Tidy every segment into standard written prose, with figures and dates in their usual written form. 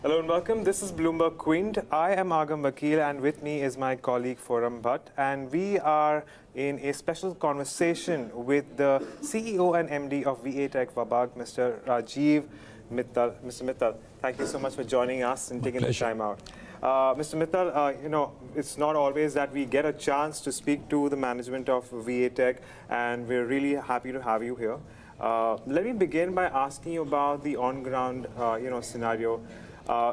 Hello and welcome. This is BloombergQuint. I am Agam Vakil and with me is my colleague Foram Bhatt, and we are in a special conversation with the CEO and MD of VA Tech Wabag, Mr. Rajiv Mittal. Mr. Mittal, thank you so much for joining us and taking the time out. Mr. Mittal, it's not always that we get a chance to speak to the management of VA Tech, and we're really happy to have you here. Let me begin by asking you about the on-ground, scenario.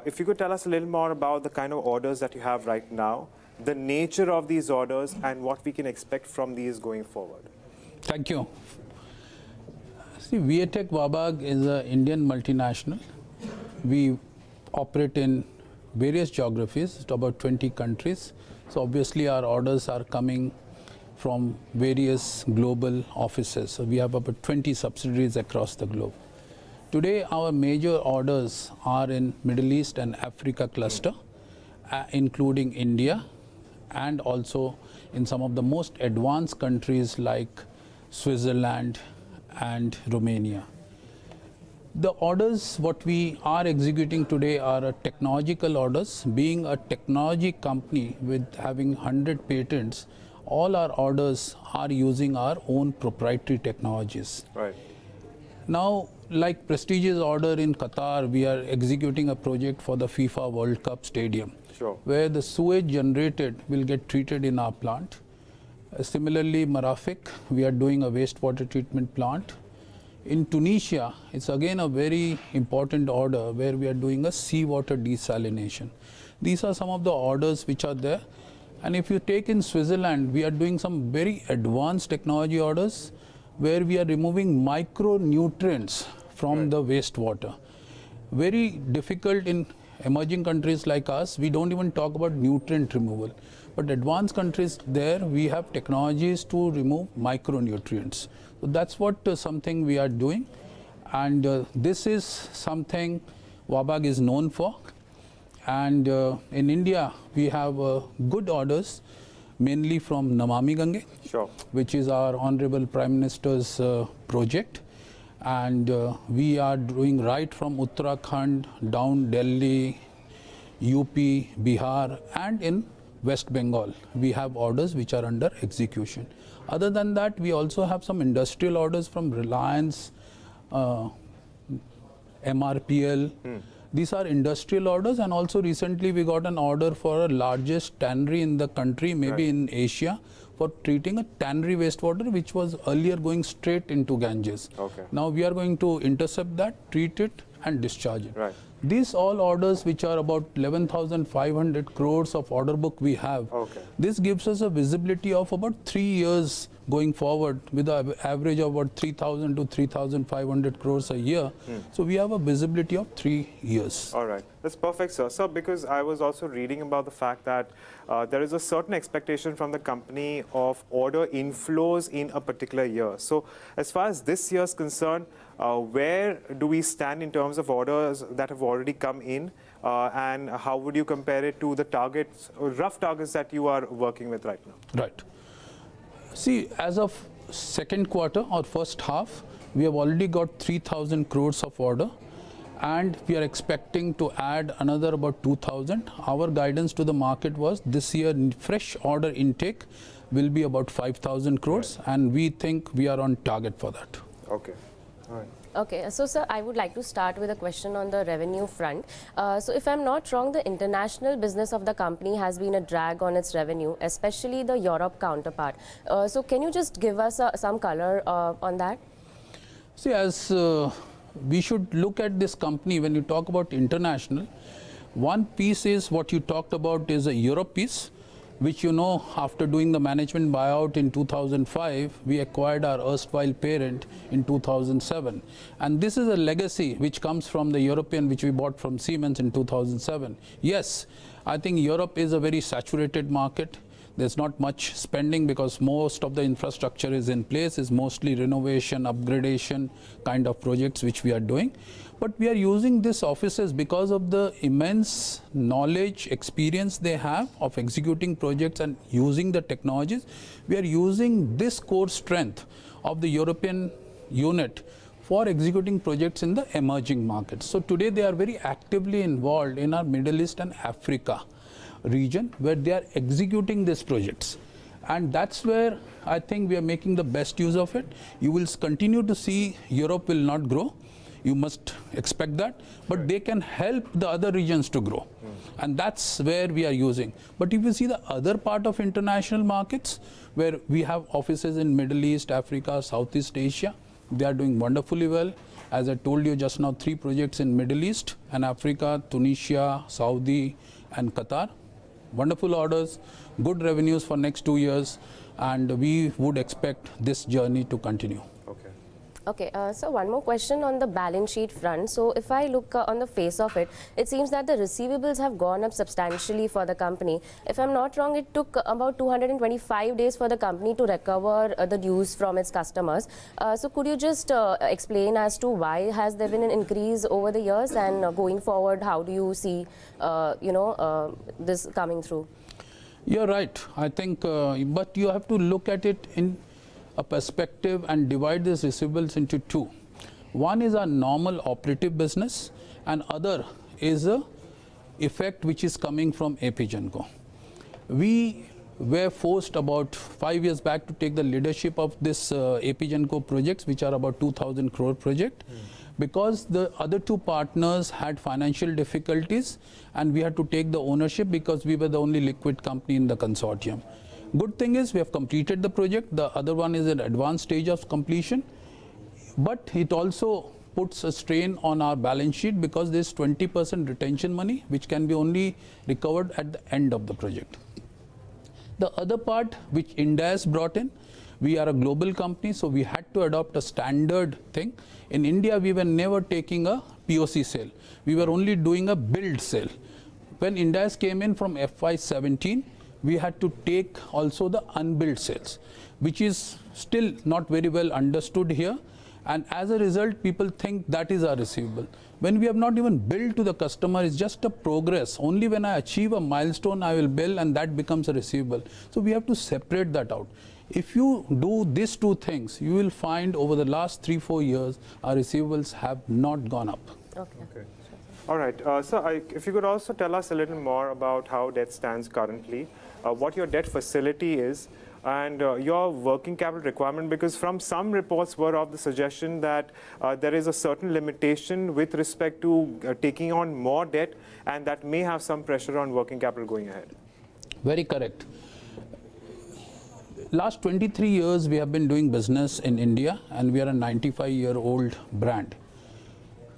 If you could tell us a little more about the kind of orders that you have right now, the nature of these orders, and what we can expect from these going forward. Thank you. See, VA Tech Wabag is an Indian multinational. We operate in various geographies, about 20 countries. So obviously our orders are coming from various global offices. So we have about 20 subsidiaries across the globe. Today, our major orders are in Middle East and Africa cluster, including India, and also in some of the most advanced countries like Switzerland and Romania. The orders, what we are executing today are technological orders. Being a technology company with having 100 patents, all our orders are using our own proprietary technologies. Right. Now, like prestigious order in Qatar, we are executing a project for the FIFA World Cup Stadium, where the sewage generated will get treated in our plant. Similarly, Marafiq, we are doing a wastewater treatment plant. In Tunisia, it's again a very important order where we are doing a seawater desalination. These are some of the orders which are there. And if you take in Switzerland, we are doing some very advanced technology orders where we are removing micronutrients from the wastewater. Very difficult in emerging countries like us. We don't even talk about nutrient removal. But advanced countries there, we have technologies to remove micronutrients. So that's what something we are doing. And this is something Wabag is known for. And in India, we have good orders, mainly from Namami Gange, which is our Honorable Prime Minister's project. And we are doing right from Uttarakhand, down Delhi, UP, Bihar, and in West Bengal. We have orders which are under execution. Other than that, we also have some industrial orders from Reliance, MRPL. These are industrial orders, and also recently we got an order for a largest tannery in the country, maybe in Asia, for treating a tannery wastewater which was earlier going straight into Ganges. Now we are going to intercept that, treat it and discharge it. These all orders, which are about 11,500 crores of order book we have, this gives us a visibility of about 3 years going forward with an average of about 3,000 to 3,500 crores a year. So we have a visibility of 3 years. All right. That's perfect, sir. So because I was also reading about the fact that there is a certain expectation from the company of order inflows in a particular year. So as far as this year is concerned, where do we stand in terms of orders that have already come in, and how would you compare it to the targets, or rough targets that you are working with right now? Right. See, as of second quarter or first half, we have already got 3,000 crores of order, and we are expecting to add another about 2,000. Our guidance to the market was this year fresh order intake will be about 5,000 crores, and we think we are on target for that. Okay. All right. Okay, so sir, I would like to start with a question on the revenue front. So if I'm not wrong, the international business of the company has been a drag on its revenue, especially the Europe counterpart. So can you just give us some color on that? See, as we should look at this company when you talk about international, one piece is what you talked about is a Europe piece, which after doing the management buyout in 2005, we acquired our erstwhile parent in 2007. And this is a legacy which comes from the European, which we bought from Siemens in 2007. Yes, I think Europe is a very saturated market. There's not much spending because most of the infrastructure is in place. It's mostly renovation, upgradation kind of projects which we are doing. But we are using these offices because of the immense knowledge, experience they have of executing projects and using the technologies. We are using this core strength of the European unit for executing projects in the emerging markets. So today they are very actively involved in our Middle East and Africa region where they are executing these projects. And that's where I think we are making the best use of it. You will continue to see Europe will not grow. You must expect that. But they can help the other regions to grow. And that's where we are using. But if you see the other part of international markets, where we have offices in Middle East, Africa, Southeast Asia, they are doing wonderfully well. As I told you just now, 3 projects in Middle East and Africa, Tunisia, Saudi, and Qatar. Wonderful orders, good revenues for next 2 years, and we would expect this journey to continue. Okay, so one more question on the balance sheet front. So if I look on the face of it, it seems that the receivables have gone up substantially for the company. If I'm not wrong, it took about 225 days for the company to recover the dues from its customers. So could you just explain as to why has there been an increase over the years, and going forward, how do you see this coming through? You're right. I think, but you have to look at it in a perspective and divide these receivables into 2. One is our normal operative business, and other is a effect which is coming from APGenco. We were forced about 5 years back to take the leadership of this APGenco projects, which are about 2,000 crore project, because the other 2 partners had financial difficulties, and we had to take the ownership because we were the only liquid company in the consortium. Good thing is we have completed the project. The other one is an advanced stage of completion, but it also puts a strain on our balance sheet because there is 20% retention money which can be only recovered at the end of the project. The other part which India has brought in, we are a global company, so we had to adopt a standard thing. In India, we were never taking a POC sale. We were only doing a build sale. When India came in from FY17, we had to take also the unbilled sales, which is still not very well understood here. And as a result, people think that is our receivable. When we have not even billed to the customer, it's just a progress. Only when I achieve a milestone, I will bill, and that becomes a receivable. So we have to separate that out. If you do these 2 things, you will find over the last 3-4 years, our receivables have not gone up. Okay. All right. So if you could also tell us a little more about how debt stands currently, what your debt facility is, and your working capital requirement, because from some reports were of the suggestion that there is a certain limitation with respect to taking on more debt, and that may have some pressure on working capital going ahead. Very correct. Last 23 years we have been doing business in India, and we are a 95-year-old brand.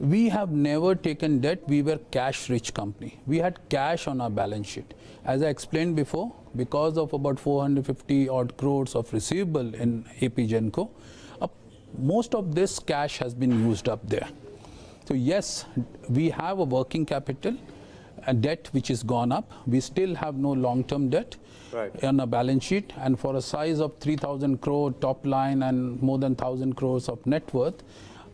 We have never taken debt. We were cash-rich company. We had cash on our balance sheet. As I explained before, because of about 450 odd crores of receivable in APGenco, most of this cash has been used up there. So yes, we have a working capital, a debt which has gone up. We still have no long-term debt on a balance sheet, and for a size of 3,000 crore top line and more than 1,000 crores of net worth,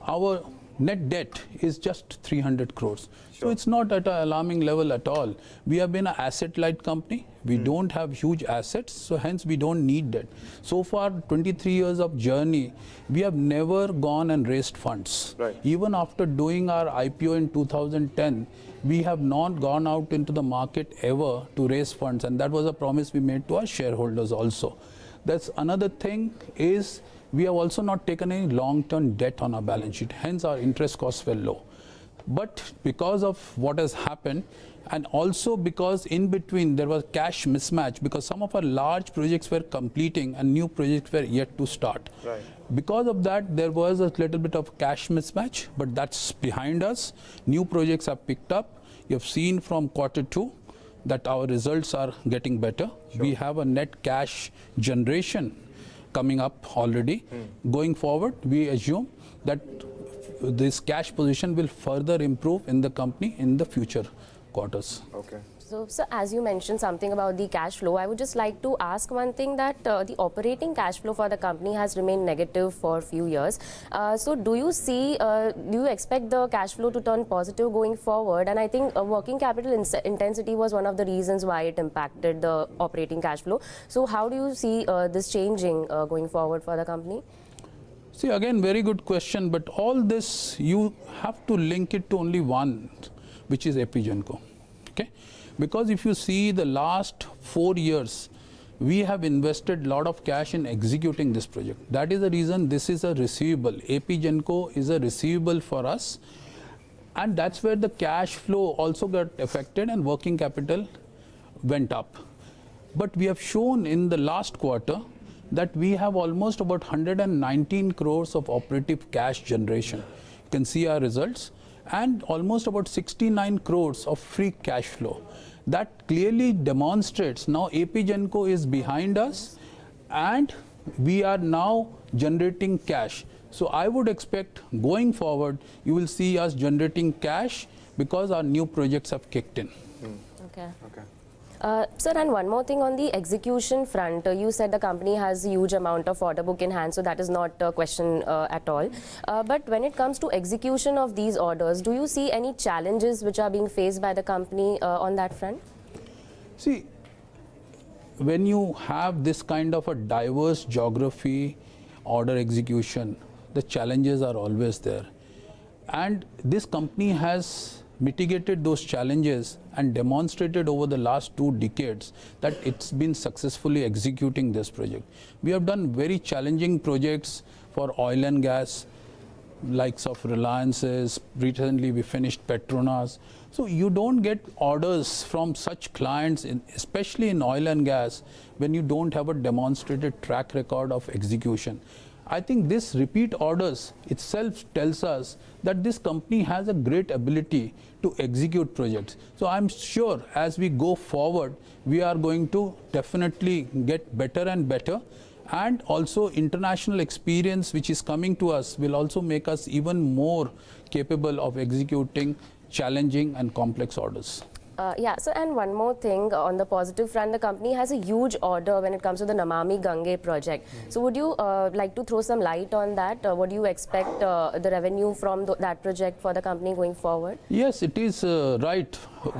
our net debt is just 300 crores. So it's not at an alarming level at all. We have been an asset-light company. We don't have huge assets, so hence we don't need debt. So far, 23 years of journey, we have never gone and raised funds. Even after doing our IPO in 2010, we have not gone out into the market ever to raise funds, and that was a promise we made to our shareholders also. That's another thing is, we have also not taken any long-term debt on our balance sheet, hence our interest costs were low. But because of what has happened, and also because in between there was cash mismatch, because some of our large projects were completing and new projects were yet to start. Because of that, there was a little bit of cash mismatch, but that's behind us. New projects have picked up. You have seen from Q2 that our results are getting better. We have a net cash generation coming up already. Going forward, we assume that this cash position will further improve in the company in the future quarters. So as you mentioned something about the cash flow, I would just like to ask one thing, that the operating cash flow for the company has remained negative for a few years. So do you expect the cash flow to turn positive going forward? And I think working capital intensity was one of the reasons why it impacted the operating cash flow. So how do you see this changing going forward for the company? See, again, very good question, but all this, you have to link it to only one, which is Epigenco, okay? Because if you see the last 4 years, we have invested a lot of cash in executing this project. That is the reason this is a receivable. Epigenco is a receivable for us, and that's where the cash flow also got affected and working capital went up. But we have shown in the last quarter that we have almost about 119 crores of operative cash generation. You can see our results, and almost about 69 crores of free cash flow. That clearly demonstrates now Epigenco is behind us and we are now generating cash. So I would expect going forward, you will see us generating cash because our new projects have kicked in. Okay. Sir, and one more thing on the execution front. You said the company has a huge amount of order book in hand, so that is not a question at all. But when it comes to execution of these orders, do you see any challenges which are being faced by the company on that front? See, when you have this kind of a diverse geography, order execution, the challenges are always there. And this company has mitigated those challenges and demonstrated over the last 2 decades that it's been successfully executing this project. We have done very challenging projects for oil and gas, likes of Reliance's. Recently we finished Petronas. So you don't get orders from such clients, especially in oil and gas, when you don't have a demonstrated track record of execution. I think this repeat orders itself tells us that this company has a great ability to execute projects. So I'm sure as we go forward, we are going to definitely get better and better. And also international experience which is coming to us will also make us even more capable of executing challenging and complex orders. Yeah, so and one more thing on the positive front, the company has a huge order when it comes to the Namami Gange project. So would you like to throw some light on that? What do you expect the revenue from that project for the company going forward? Yes, it is right.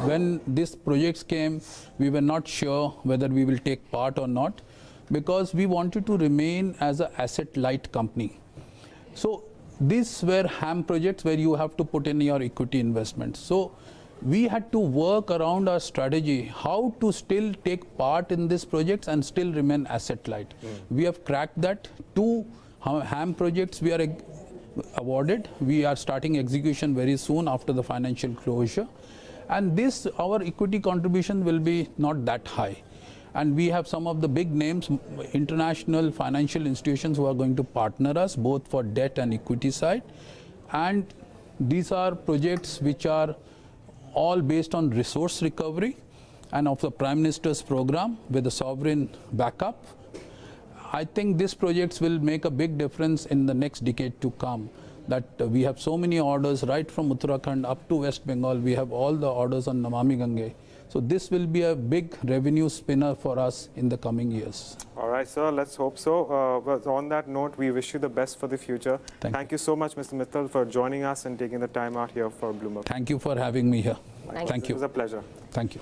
When these projects came, we were not sure whether we will take part or not, because we wanted to remain as an asset-light company. So these were HAM projects where you have to put in your equity investments. So we had to work around our strategy, how to still take part in these projects and still remain asset-light. We have cracked that. 2 HAM projects we are awarded. We are starting execution very soon after the financial closure. And this, our equity contribution will be not that high. And we have some of the big names, international financial institutions who are going to partner us both for debt and equity side. And these are projects which are all based on resource recovery and of the Prime Minister's program with the sovereign backup. I think these projects will make a big difference in the next decade to come. That we have so many orders right from Uttarakhand up to West Bengal. We have all the orders on Namami Gange. So this will be a big revenue spinner for us in the coming years. All right, sir, let's hope so. But on that note, we wish you the best for the future. Thank you so much, Mr. Mittal, for joining us and taking the time out here for Bloomberg. Thank you for having me here. Thank you. It was a pleasure. Thank you.